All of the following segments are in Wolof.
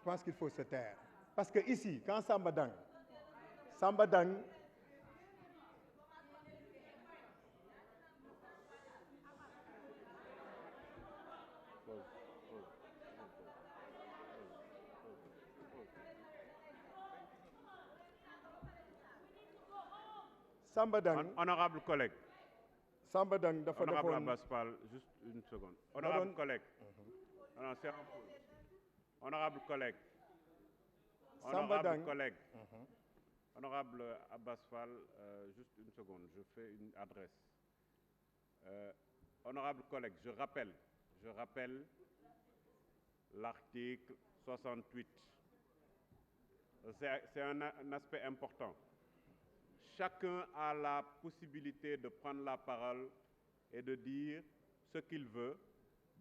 je pense qu'il faut se taire. Parce que ici, quand Samba Dang, Honorable collègue. Samba Dang dafa defoon Honorable Abass Fall, juste une seconde. Honorable collègue. Non, c'est en pause. Honorable collègue. Honorable collègue. Honorable Abass Fall, juste une seconde, je fais une adresse. Honorable collègue, je rappelle l'article 68. C'est un aspect important. Chacun a la possibilité de prendre la parole et de dire ce qu'il veut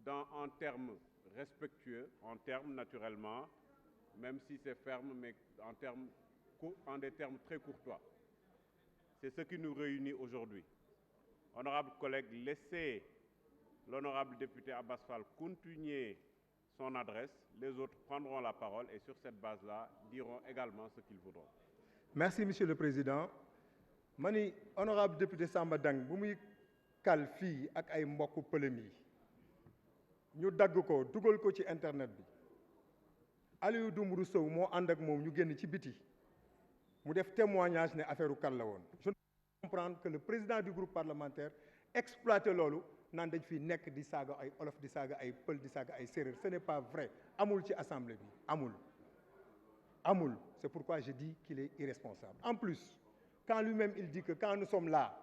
en termes respectueux, en termes naturellement, même si c'est ferme, mais en des termes très courtois. C'est ce qui nous réunit aujourd'hui. Honorable collègue, laissez l'honorable député Abass Fall continuer son adresse. Les autres prendront la parole et sur cette base-là, diront également ce qu'ils voudront. Merci, Monsieur le Président. Mani honorable député Samba Dang bu muy kal fii ak ay mbokku pëlëm yi ñu dagg ko dugal ko ci internet bi Aliou Dembourou Sow moo ànd ak moom ñu génn ci biti mu def témoignage ne affaire u kal la woon. Je ne peux comprendre que le président du groupe parlementaire exploité loolu naan dañ fi nekk di saaga ay olof di saaga ay pël di saaga ay séeréer. Ce n'est pas vrai. Amul ci assemblée bi amul. C'est pourquoi je dis qu'il est irresponsable. En plus, quand lui-même il dit que quand nous sommes là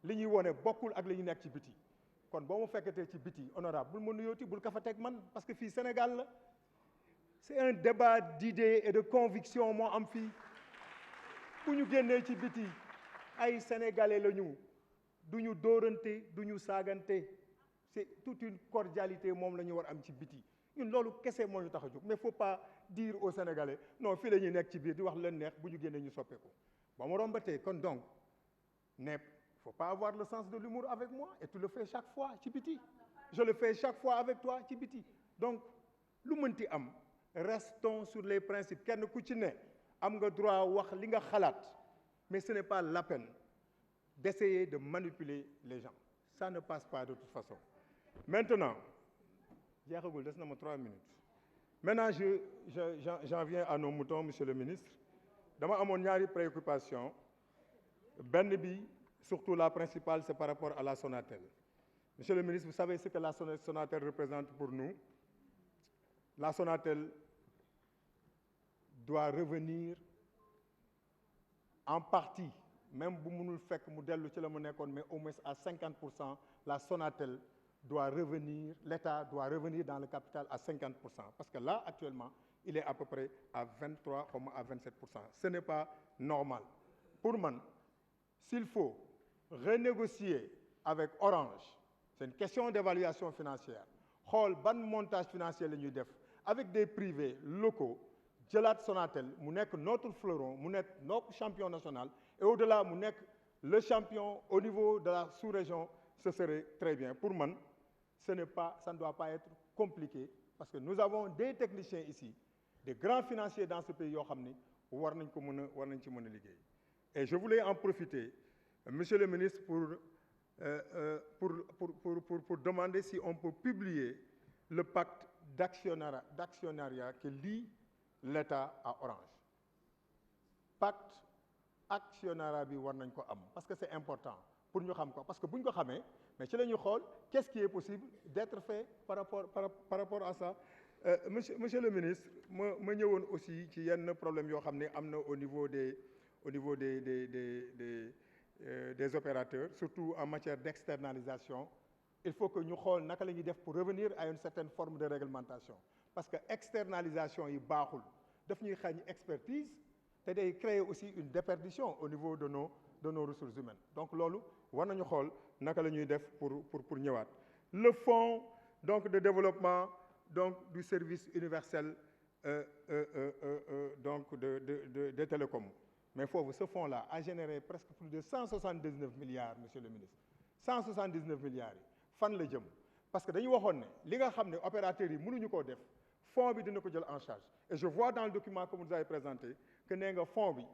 li ñuy wone bokkul ak li ñu nekk ci biti kon boo mu fekkatee ci biti honorable bul ma nuyooti bul ka fa teg man parce que fii Sénégal la c'est un débat d'idées et de conviction moo am fii bu ñu génnee ci biti ay sénégalais la ñu du ñu dóorante du ñu saagante c'est toute une cordialité moom la ñu war am ci biti ñun loolu kese moo ñu tax a jóg mais faut pas dire aux Sénégalais non fii la ñuy nekk ci biir di wax leen neex bu ñu génnee ñu soppeeku ba mu rombatee kon donc ne faut pas avoir le sens de l'humour avec moi et tu le fais chaque fois ci biti je le fais chaque fois avec toi ci biti donc lu mënti am restons sur les principes kenn ku ci ne am nga droit wax li nga xalaat mais ce n'est pas la peine d'essayer de manipuler les gens ça ne passe pas de toute façon maintenant jeexagul des na ma 3 minutes maintenant j'en viens à nos moutons monsieur le ministre dama amoon ñaari préoccupation benn bi surtout la principale c'est par rapport à la Sonatel monsieur le ministre vous savez ce que la Sonatel représente pour nous la Sonatel doit revenir en partie même bu mënul fekk mu dellu ci la mu nekkoon mais au moins à 50% la Sonatel doit revenir, l'État doit revenir dans le capital à 50%. Parce que là, actuellement, il est à peu près à 23 comme à 27%. Ce n'est pas normal. Pour moi, s'il faut renégocier avec Orange, c'est une question d'évaluation financière. Xool ban montage financier la ñuy def avec des privés locaux jëlaat Sonatel mu nekk notre fleuron mu nekk notre champion national et au-delà mu nekk le champion au niveau de la sous-région, ce serait très bien. Pour moi, ça ne doit pas être compliqué parce que nous avons des techniciens ici, des grands financiers dans ce pays yoo xam ni war nañ ci mën a liggéey. Et je voulais en profiter, monsieur le ministre, pour demander si on peut publier le pacte d'actionnariat que lie l'État à Orange. Pacte actionnariat bi war nañ ko am parce que c'est important pour ñu xam ko parce que bu ñu ko xamee mais ci la ñuy xool qu'est-ce qui est possible d'être fait par rapport à ça. Monsieur le ministre ma ñëwoon aussi ci yenn problème yoo xam ne am na au niveau des opérateurs surtout en matière d'externalisation. Il faut que ñu xool naka la ñuy def pour revenir à une certaine forme de réglementation parce que externalisation yi baaxul daf ñuy xañ expertise te day créer aussi une déperdition au niveau de nos ressources humaines. Donc loolu war nañu xool naka la ñuy def pour ñëwaat. Le fonds donc de développement donc du service universel donc de télécom. Mais foofu ce fonds-là a généré presque plus de 179 milliards monsieur le ministre 179 milliards yi fan la jëm parce que dañu waxoon ne li nga xam ne opérateurs yi mënuñu koo def fonds bi dina ko jël en charge et je vois dans le document que vous nous avez présenté que nee nga fonds bi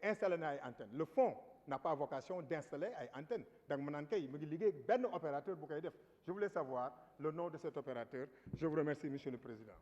installé na ay antennes le fonds n'a pas vocation d'installer ay antennes donc ma naan kay mu ngi liggéey ak benn opérateur bu koy def je voulais savoir le nom de cet opérateur je vous remercie monsieur le président.